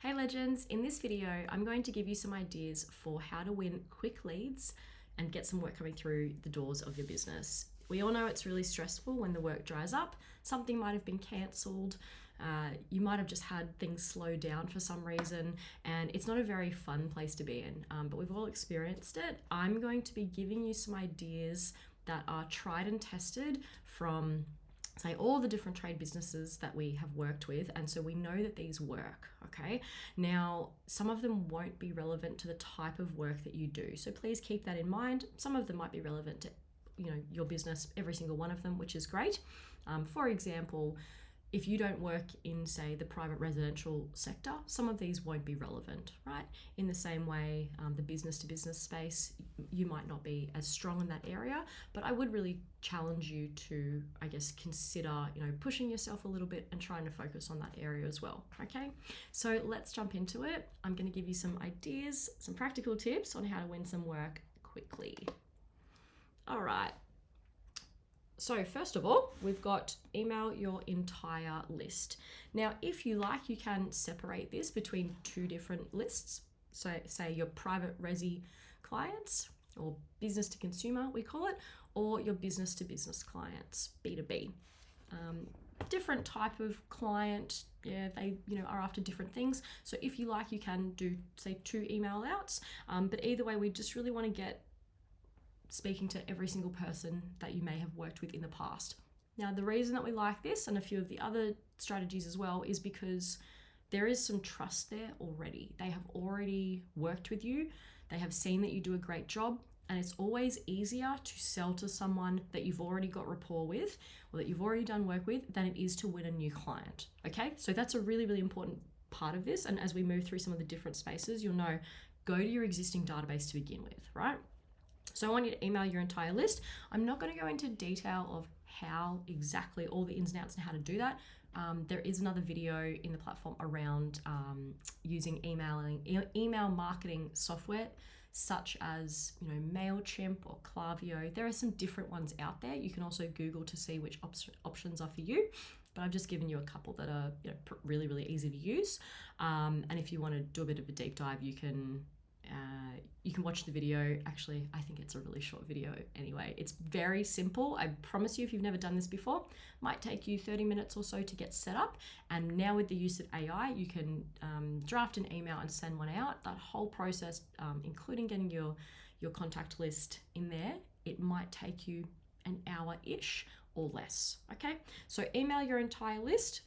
Hey legends, in this video I'm going to give you some ideas for how to win quick leads and get some work coming through the doors of your business. We all know it's really stressful when the work dries up. Something might have been cancelled, you might have just had things slow down for some reason, and it's not a very fun place to be in, but we've all experienced it. I'm going to be giving you some ideas that are tried and tested from say all the different trade businesses that we have worked with, and so we know that these work. Okay, now some of them won't be relevant to the type of work that you do, so please keep that in mind. Some of them might be relevant to your business, every single one of them, which is great. For example, if you don't work in, say, the private residential sector, some of these won't be relevant, right? In the same way, the business to business space, you might not be as strong in that area, but I would really challenge you to, I guess, consider, pushing yourself a little bit and trying to focus on that area as well, okay? So let's jump into it. I'm gonna give you some ideas, some practical tips on how to win some work quickly. All right. So first of all, we've got email your entire list. Now, if you like, you can separate this between two different lists. So say your private resi clients, or business to consumer, we call it, or your business to business clients, B2B. Different type of client, they are after different things. So if you like, you can do, say, 2 email outs, but either way, we just really want to get speaking to every single person that you may have worked with in the past. Now, the reason that we like this and a few of the other strategies as well is because there is some trust there already. They have already worked with you. They have seen that you do a great job, and it's always easier to sell to someone that you've already got rapport with or that you've already done work with than it is to win a new client. Okay, so that's a really, really important part of this. And as we move through some of the different spaces, you'll know, go to your existing database to begin with, right? So I want you to email your entire list. I'm not going to go into detail of how exactly all the ins and outs and how to do that. There is another video in the platform around using email marketing software such as MailChimp or Klaviyo. There are some different ones out there. You can also Google to see which options are for you. But I've just given you a couple that are really, really easy to use. And if you want to do a bit of a deep dive, you can watch the video. Actually, I think it's a really short video anyway. It's very simple. I promise you, if you've never done this before, might take you 30 minutes or so to get set up. And now with the use of AI, you can draft an email and send one out. That whole process, including getting your contact list in there, it might take you an hour-ish or less, okay? So email your entire list.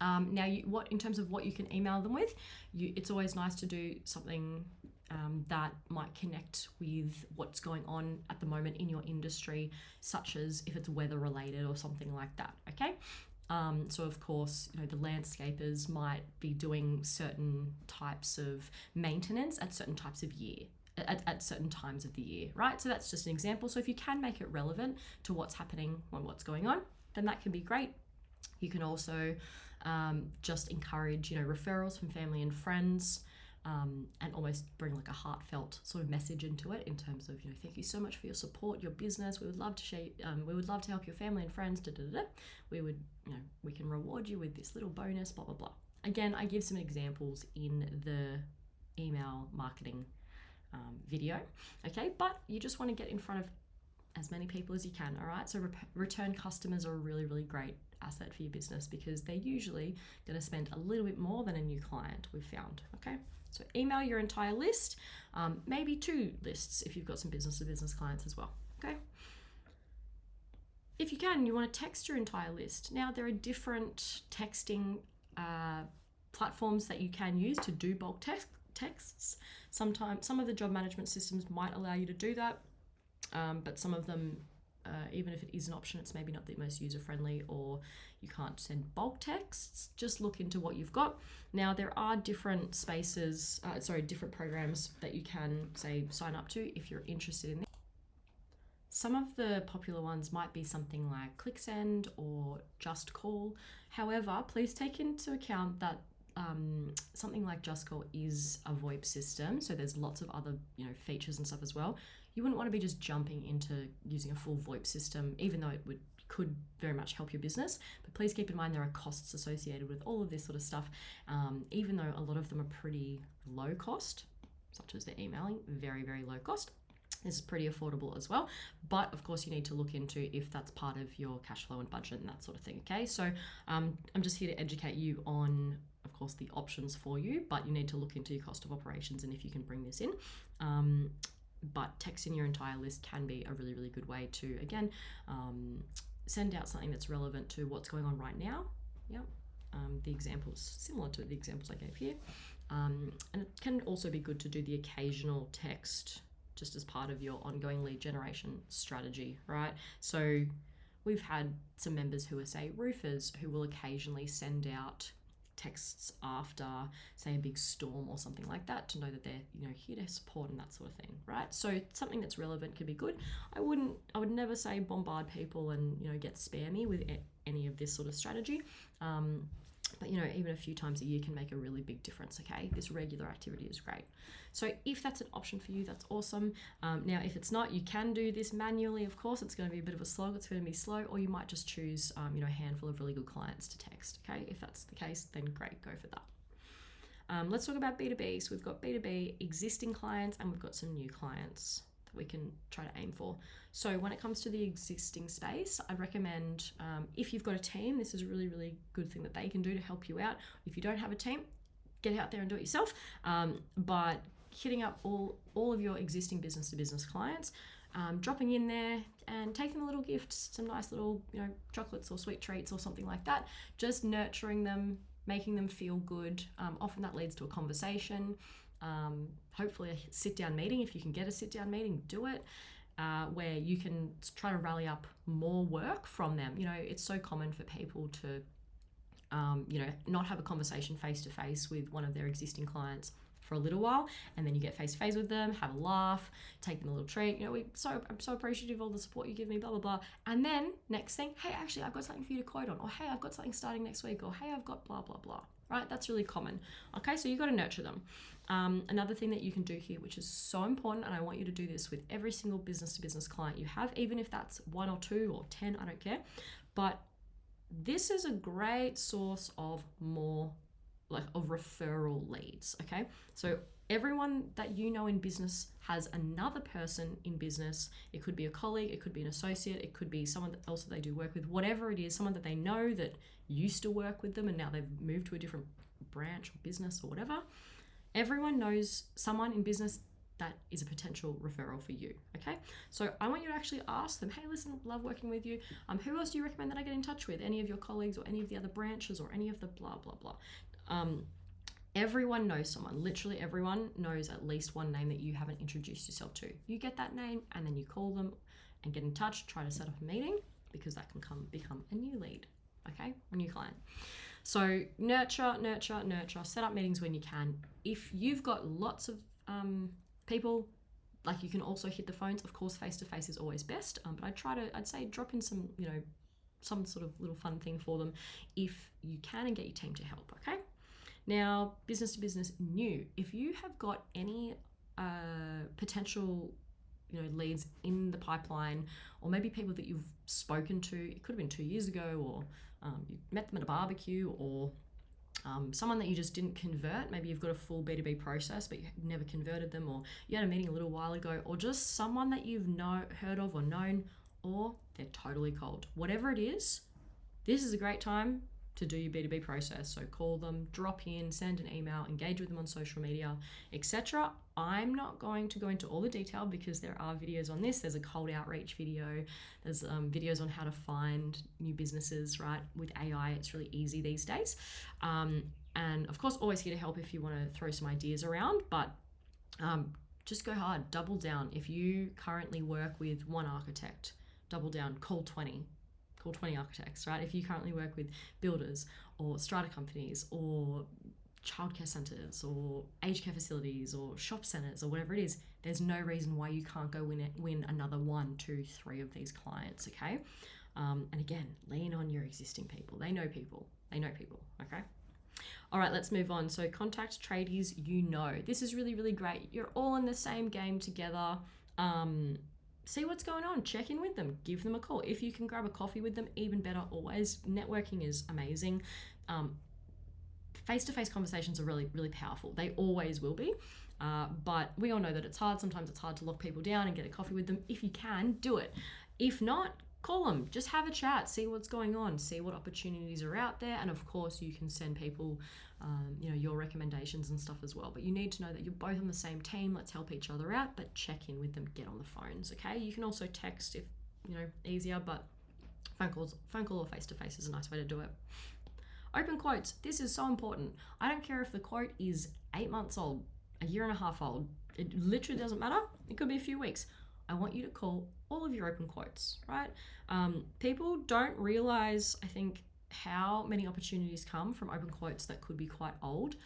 Now, in terms of what you can email them with, it's always nice to do something that might connect with what's going on at the moment in your industry, such as if it's weather related or something like that, okay? So of course, the landscapers might be doing certain types of maintenance at certain types of year. At certain times of the year, right? So that's just an example. So if you can make it relevant to what's happening and what's going on, then that can be great. You can also just encourage, referrals from family and friends, and almost bring like a heartfelt sort of message into it in terms of, thank you so much for your support, your business. We would love to share. We would love to help your family and friends. We would, we can reward you with this little bonus. Blah blah blah. Again, I give some examples in the email marketing video. Okay, but you just want to get in front of as many people as you can. All right. So return customers are a really, really great asset for your business because they're usually going to spend a little bit more than a new client, we've found. Okay, so email your entire list, maybe 2 lists if you've got some business to business clients as well. Okay, if you can, you want to text your entire list. Now, there are different texting platforms that you can use to do bulk texts. Sometimes some of the job management systems might allow you to do that, but some of them, even if it is an option, it's maybe not the most user-friendly, or you can't send bulk texts. Just look into what you've got. Now, there are different different programs that you can, say, sign up to if you're interested in this. Some of the popular ones might be something like ClickSend or Just Call. However, please take into account that something like Just Call is a VoIP system, so there's lots of other features and stuff as well. You wouldn't want to be just jumping into using a full VoIP system, even though it would could very much help your business. But please keep in mind there are costs associated with all of this sort of stuff, even though a lot of them are pretty low cost, such as the emailing, very, very low cost. This is pretty affordable as well. But of course, you need to look into if that's part of your cash flow and budget and that sort of thing. Okay, so I'm just here to educate you on, of course, the options for you, but you need to look into your cost of operations and if you can bring this in. But texting your entire list can be a really, really good way to, again, send out something that's relevant to what's going on right now. Yeah. The examples similar to the examples I gave here. And it can also be good to do the occasional text just as part of your ongoing lead generation strategy, right? So we've had some members who are, say, roofers, who will occasionally send out texts after, say, a big storm or something like that to know that they're, here to support and that sort of thing, right? So something that's relevant could be good. I would never say bombard people and, get spammy with any of this sort of strategy. But even a few times a year can make a really big difference. Okay, this regular activity is great. So if that's an option for you, that's awesome. Now, if it's not, you can do this manually. Of course, it's going to be a bit of a slog. It's going to be slow, or you might just choose, a handful of really good clients to text. Okay, if that's the case, then great, go for that. Let's talk about B2B. So we've got B2B existing clients, and we've got some new clients that we can try to aim for. So when it comes to the existing space, I recommend, if you've got a team, this is a really, really good thing that they can do to help you out. If you don't have a team, get out there and do it yourself. But hitting up all of your existing business-to-business clients, dropping in there and taking them a little gift, some nice little, chocolates or sweet treats or something like that, just nurturing them, making them feel good. Often that leads to a conversation. Hopefully a sit-down meeting. If you can get a sit-down meeting, do it, where you can try to rally up more work from them. It's so common for people to, not have a conversation face-to-face with one of their existing clients for a little while, and then you get face-to-face with them, have a laugh, take them a little treat. I'm so appreciative of all the support you give me, blah, blah, blah. And then next thing, hey, actually, I've got something for you to quote on, or hey, I've got something starting next week, or hey, I've got blah, blah, blah. Right? That's really common. Okay, so you've got to nurture them. Another thing that you can do here, which is so important, and I want you to do this with every single business-to-business client you have, even if that's 1 or 2 or 10, I don't care. But this is a great source of of referral leads, okay? So everyone that in business has another person in business. It could be a colleague, it could be an associate, it could be someone else that they do work with, whatever it is, someone that they know that used to work with them and now they've moved to a different branch or business or whatever. Everyone knows someone in business that is a potential referral for you, okay? So I want you to actually ask them, hey, listen, love working with you. Who else do you recommend that I get in touch with? Any of your colleagues or any of the other branches or any of the blah, blah, blah. Everyone knows someone. Literally everyone knows at least one name that you haven't introduced yourself to. You get that name and then you call them and get in touch, try to set up a meeting, because that can become a new lead, okay? A new client. So nurture, set up meetings when you can. If you've got lots of people, you can also hit the phones. Of course, face-to-face is always best, but I'd say drop in some, some sort of little fun thing for them if you can, and get your team to help, okay? Now, business to business new. If you have got any potential, leads in the pipeline, or maybe people that you've spoken to, it could have been 2 years ago, or you met them at a barbecue, or someone that you just didn't convert. Maybe you've got a full B2B process, but you never converted them, or you had a meeting a little while ago, or just someone that you've heard of or known, or they're totally cold. Whatever it is, this is a great time to do your B2B process. So call them, drop in, send an email, engage with them on social media, etc. I'm not going to go into all the detail because there are videos on this. There's a cold outreach video. There's videos on how to find new businesses, right? With AI, it's really easy these days. And of course, always here to help if you want to throw some ideas around, but just go hard, double down. If you currently work with one architect, double down, call 20 architects, right? If you currently work with builders or strata companies or childcare centres or aged care facilities or shop centres or whatever it is, there's no reason why you can't go win another 1, 2, 3 of these clients, okay? And again, lean on your existing people. They know people, okay? All right, let's move on. So contact tradies This is really, really great. You're all in the same game together. see what's going on, check in with them, give them a call. If you can grab a coffee with them, even better. Always, networking is amazing. Face-to-face conversations are really, really powerful. They always will be. But we all know that it's hard. Sometimes it's hard to lock people down and get a coffee with them. If you can, do it. If not, call them. Just have a chat. See what's going on. See what opportunities are out there. And of course, you can send people, your recommendations and stuff as well. But you need to know that you're both on the same team. Let's help each other out. But check in with them. Get on the phones. Okay. You can also text if easier. But phone call or face-to-face is a nice way to do it. Open quotes. This is so important. I don't care if the quote is 8 months old, a year and a half old. It literally doesn't matter. It could be a few weeks. I want you to call all of your open quotes, right? People don't realize, I think, how many opportunities come from open quotes that could be quite old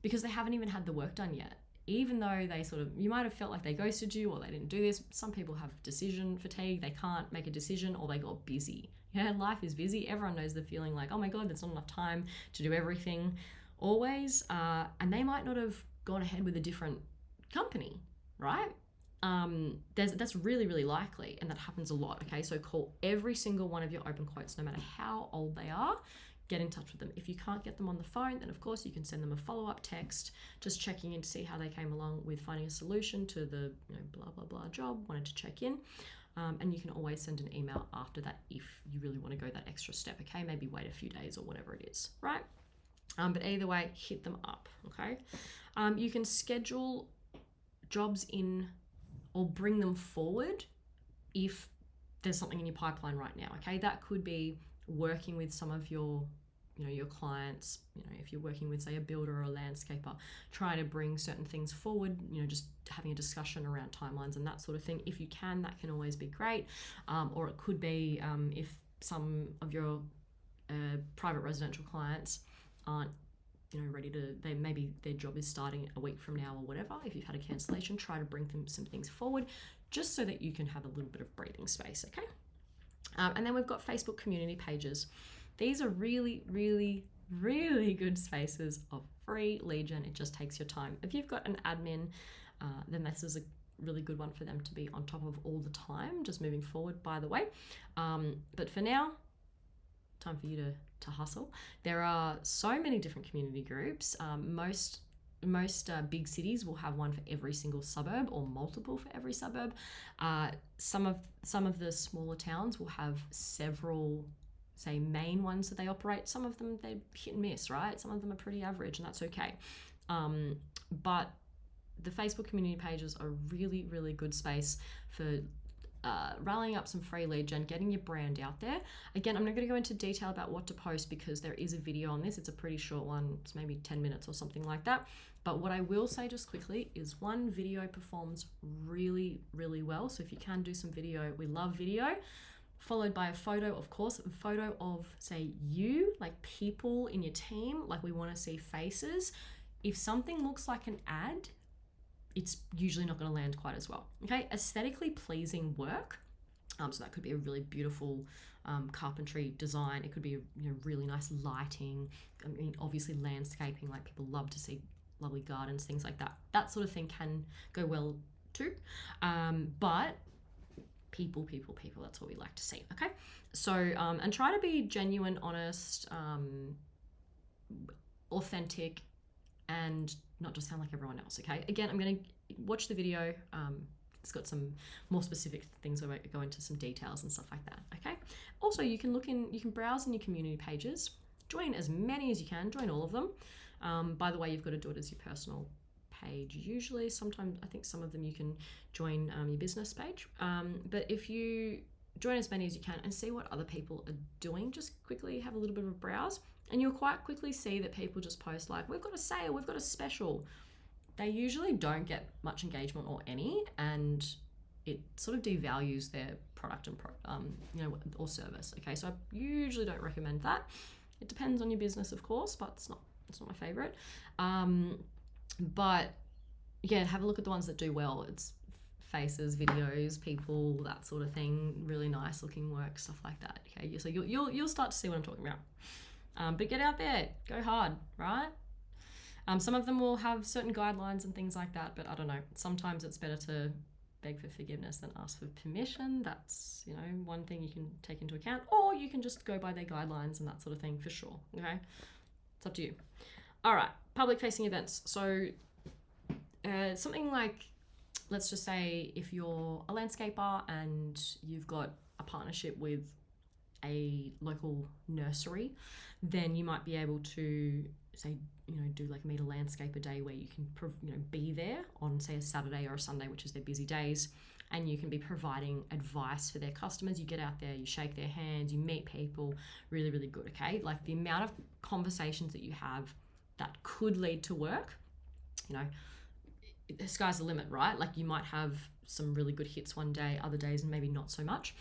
because they haven't even had the work done yet. Even though you might have felt like they ghosted you or they didn't do this. Some people have decision fatigue. They can't make a decision or they got busy. Yeah, life is busy. Everyone knows the feeling like, oh my God, there's not enough time to do everything always. And they might not have gone ahead with a different company, right? That's really, really likely. And that happens a lot. Okay. So call every single one of your open quotes, no matter how old they are. Get in touch with them. If you can't get them on the phone, then of course you can send them a follow-up text, just checking in to see how they came along with finding a solution to the blah, blah, blah job, wanted to check in. And you can always send an email after that if you really want to go that extra step, okay? Maybe wait a few days or whatever it is, right? But either way, hit them up, okay? You can schedule jobs in or bring them forward if there's something in your pipeline right now, okay? That could be working with some of your clients, if you're working with, say, a builder or a landscaper, trying to bring certain things forward, just having a discussion around timelines and that sort of thing. If you can, that can always be great. Or it could be if some of your private residential clients aren't, ready to, maybe their job is starting a week from now or whatever. If you've had a cancellation, try to bring some things forward just so that you can have a little bit of breathing space, okay? And then we've got Facebook community pages. These are really, really, really good spaces of free lead gen. It just takes your time. If you've got an admin, then this is a really good one for them to be on top of all the time, just moving forward, by the way. But for now, time for you to hustle. There are so many different community groups. Most big cities will have one for every single suburb or multiple for every suburb. Some of the smaller towns will have several, say, main ones that they operate. Some of them, they hit and miss, right? Some of them are pretty average, and that's okay. But the Facebook community pages are really, really good space for rallying up some free lead gen, getting your brand out there. Again, I'm not going to go into detail about what to post because there is a video on this. It's a pretty short one. It's maybe 10 minutes or something like that. But what I will say just quickly is one video performs really, really well. So if you can do some video, we love video. Followed by a photo, of course, a photo of, say, you, like people in your team, like we want to see faces. If something looks like an ad, it's usually not going to land quite as well. Okay, aesthetically pleasing work. So that could be a really beautiful carpentry design. It could be really nice lighting. I mean, obviously landscaping, like people love to see lovely gardens, things like that. That sort of thing can go well too. But people, that's what we like to see. Okay, so and try to be genuine, honest, authentic, and not just sound like everyone else. Okay, again, I'm going to watch the video. It's got some more specific things where I go into some details and stuff like that. Okay, also you can browse in your community pages, join as many as you can, join all of them. By the way, you've got to do it as your personal page usually. Sometimes I think some of them you can join your business page, but if you join as many as you can and see what other people are doing, just quickly have a little bit of a browse, and you'll quite quickly see that people just post like, we've got a sale, we've got a special. They usually don't get much engagement or any, and it sort of devalues their product and or service. Okay, so I usually don't recommend that. It depends on your business, of course, but it's not my favorite. But yeah, have a look at the ones that do well. It's faces, videos, people, that sort of thing. Really nice looking work, stuff like that. Okay, so you'll start to see what I'm talking about. But get out there, go hard, right? Some of them will have certain guidelines and things like that, but I don't know. Sometimes it's better to beg for forgiveness than ask for permission. That's, you know, one thing you can take into account, or you can just go by their guidelines and that sort of thing for sure. Okay, it's up to you. All right, public facing events. So something like, let's just say if you're a landscaper and you've got a partnership with a local nursery, then you might be able to say, you know, do like meet a landscaper day where you can, you know, be there on say a Saturday or a Sunday, which is their busy days, and you can be providing advice for their customers. You get out there, you shake their hands, you meet people, really, really good. Okay, like the amount of conversations that you have that could lead to work, you know, the sky's the limit, right? Like you might have some really good hits one day, other days maybe not so much.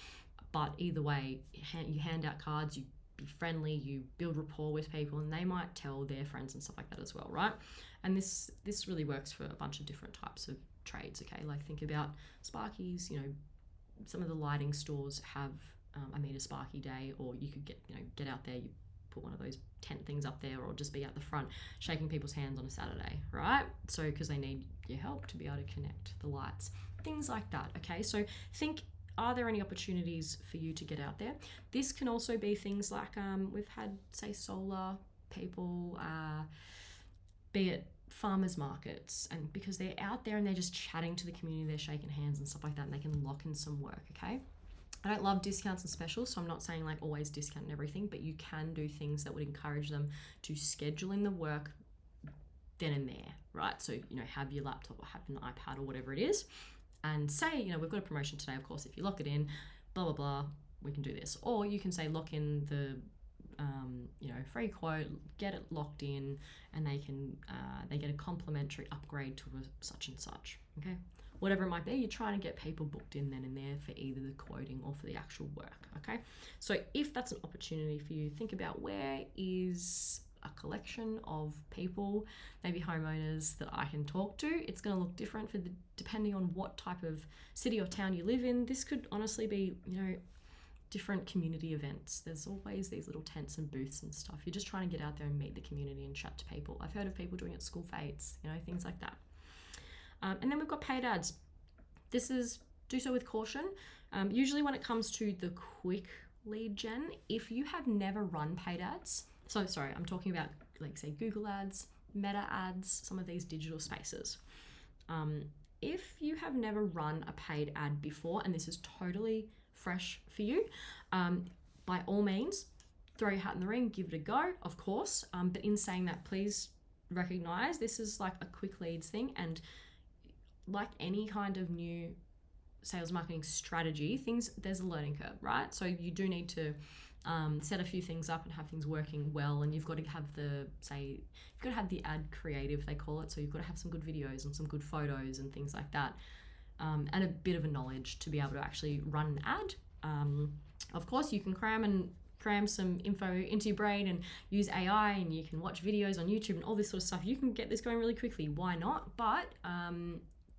But either way, you hand out cards, you be friendly, you build rapport with people, and they might tell their friends and stuff like that as well, right? And this really works for a bunch of different types of trades, okay? Like think about Sparkies, you know, some of the lighting stores have a Meet a Sparky day, or you could get out there, you put one of those tent things up there, or just be at the front shaking people's hands on a Saturday, right? So because they need your help to be able to connect the lights, things like that, okay? So think, are there any opportunities for you to get out there? This can also be things like we've had, say, solar people, be it farmers markets, and because they're out there and they're just chatting to the community, they're shaking hands and stuff like that, and they can lock in some work, okay? I don't love discounts and specials, so I'm not saying like always discount and everything, but you can do things that would encourage them to schedule in the work then and there, right? So, you know, have your laptop or have an iPad or whatever it is, and say, you know, we've got a promotion today, of course, if you lock it in, blah, blah, blah, we can do this. Or you can say, lock in the, you know, free quote, get it locked in, and they can, they get a complimentary upgrade to a such and such, okay? Whatever it might be, you're trying to get people booked in then and there for either the quoting or for the actual work, okay? So if that's an opportunity for you, think about where is a collection of people, maybe homeowners, that I can talk to. It's going to look different depending on what type of city or town you live in. This could honestly be, you know, different community events. There's always these little tents and booths and stuff. You're just trying to get out there and meet the community and chat to people. I've heard of people doing it at school fates, you know, things like that. And then we've got paid ads. This is do so with caution. Usually when it comes to the quick lead gen, if you have never run paid ads, so sorry, I'm talking about like say Google ads, Meta ads, some of these digital spaces. If you have never run a paid ad before, and this is totally fresh for you, by all means, throw your hat in the ring, give it a go, of course. But in saying that, please recognize this is like a quick leads thing, and like any kind of new sales marketing strategy, there's a learning curve, right? So you do need to set a few things up and have things working well, and you've got to have you've got to have the ad creative, they call it. So you've got to have some good videos and some good photos and things like that, and a bit of a knowledge to be able to actually run an ad. Of course, you can cram some info into your brain and use AI, and you can watch videos on YouTube and all this sort of stuff. You can get this going really quickly. Why not? But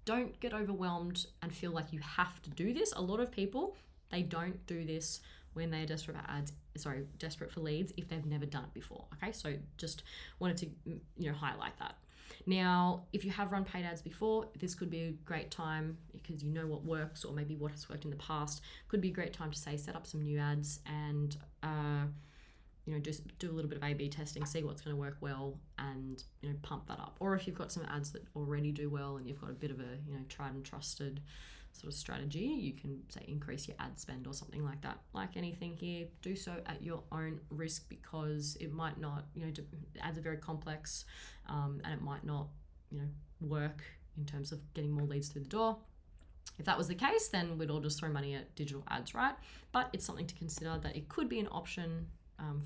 don't get overwhelmed and feel like you have to do this. A lot of people, they don't do this when they're desperate for leads if they've never done it before. Okay, so just wanted to, you know, highlight that. Now, if you have run paid ads before, this could be a great time because you know what works, or maybe what has worked in the past. Could be a great time to set up some new ads and you know, just do a little bit of A/B testing, see what's going to work well, and, you know, pump that up. Or if you've got some ads that already do well and you've got a bit of a, you know, tried and trusted sort of strategy, you can say increase your ad spend or something like that. Like anything here, do so at your own risk, because it might not, you know, ads are very complex, and it might not, you know, work in terms of getting more leads through the door. If that was the case, then we'd all just throw money at digital ads, right? But it's something to consider that it could be an option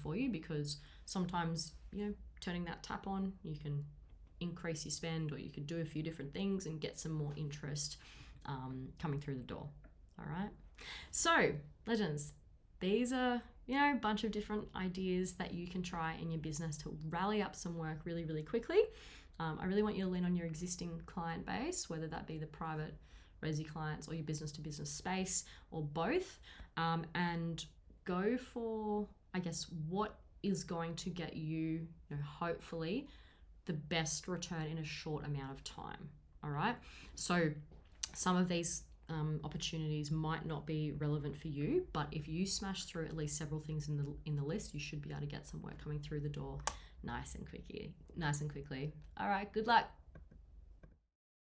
for you, because sometimes, you know, turning that tap on, you can increase your spend, or you could do a few different things and get some more interest coming through the door. All right. So, legends, these are, you know, a bunch of different ideas that you can try in your business to rally up some work really, really quickly. I really want you to lean on your existing client base, whether that be the private resi clients or your business to business space, or both, and go for, I guess, what is going to get you, you know, hopefully the best return in a short amount of time. All right. So some of these opportunities might not be relevant for you, but if you smash through at least several things in the list, you should be able to get some work coming through the door nice and quickly. All right, good luck.